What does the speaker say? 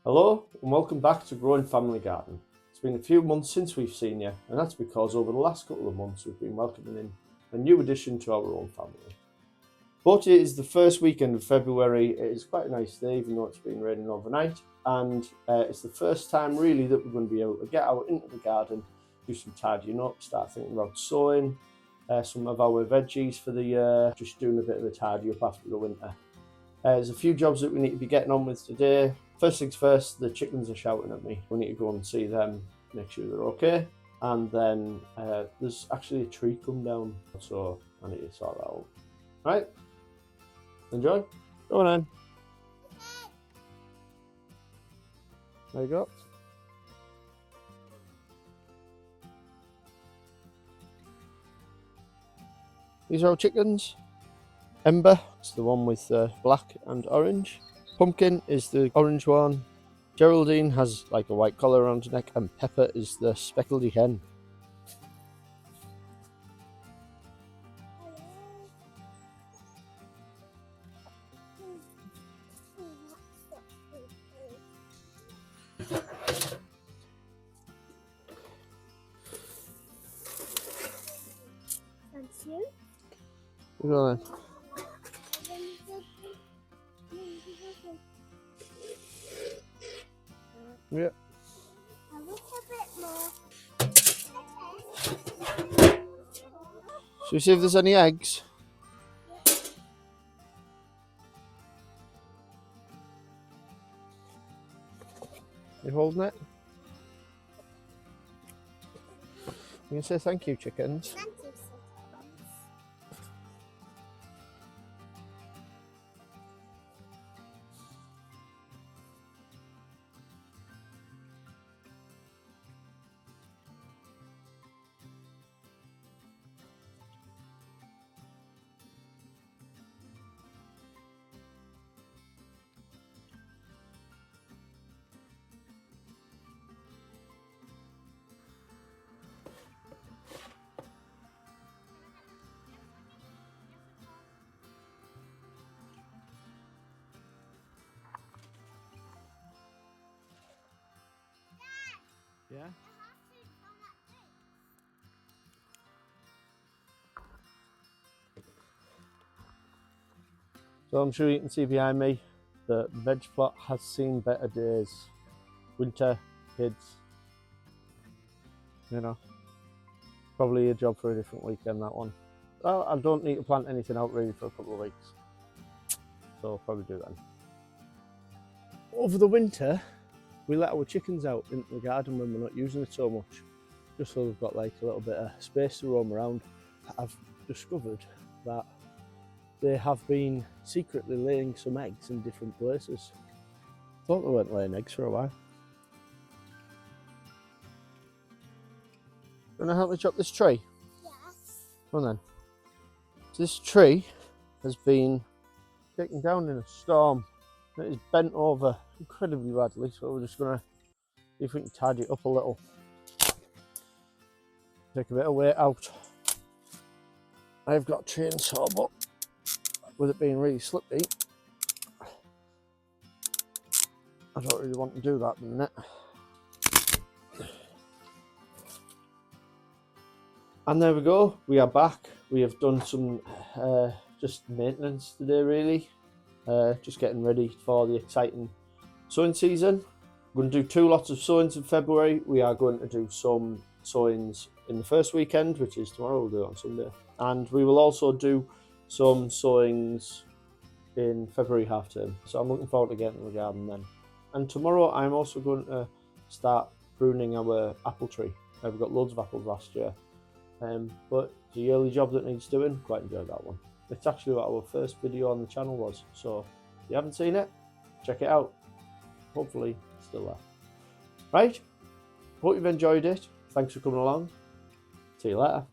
Hello and welcome back to Growing Family Garden. It's been a few months since we've seen you, and that's because over the last couple of months we've been welcoming in a new addition to our own family. But it is the first weekend of February. It is quite a nice day even though it's been raining overnight, and it's the first time really that we're going to be able to get out into the garden, do some tidying up, start thinking about sowing some of our veggies for the year, just doing a bit of a tidy up after the winter. There's a few jobs that we need to be getting on with today. First things first, the chickens are shouting at me. We need to go and see them, make sure they're okay. And then there's actually a tree come down, so I need to sort that out. Right, enjoy. Go on then. There you go. These are our chickens. Ember is the one with black and orange. Pumpkin is the orange one. Geraldine has like a white collar around her neck, and Pepper is the speckledy hen. Thank you. Go on then. Yeah. A little bit more. Should we see if there's any eggs? You holding it? You can say thank you, chickens. Thank you, chickens. Yeah. So I'm sure you can see behind me the veg plot has seen better days. Winter, kids, you know, probably a job for a different weekend, that one. Well, I don't need to plant anything out really for a couple of weeks, so I'll probably do that. Over the winter, we let our chickens out into the garden when we're not using it so much, just so they've got like a little bit of space to roam around. I've discovered that they have been secretly laying some eggs in different places. Thought they weren't laying eggs for a while. You want to help me chop this tree? Yes. Come on then. So this tree has been taken down in a storm. It is bent over incredibly badly, so we're just going to see if we can tidy it up a little. Take a bit of weight out. I've got a chainsaw, but with it being really slippy, I don't really want to do that at the minute. And there we go, we are back. We have done some just maintenance today really. Just getting ready for the exciting sowing season. We're going to do 2 lots of sowings in February. We are going to do some sowings in the first weekend, which is tomorrow. We'll do it on Sunday. And we will also do some sowings in February half term. So I'm looking forward to getting in the garden then. And tomorrow I'm also going to start pruning our apple tree. We've got loads of apples last year. But it's a yearly job that needs doing. Quite enjoyed that one. It's actually what our first video on the channel was, so if you haven't seen it, check it out. Hopefully it's still there. Right, hope you've enjoyed it. Thanks for coming along. See you later.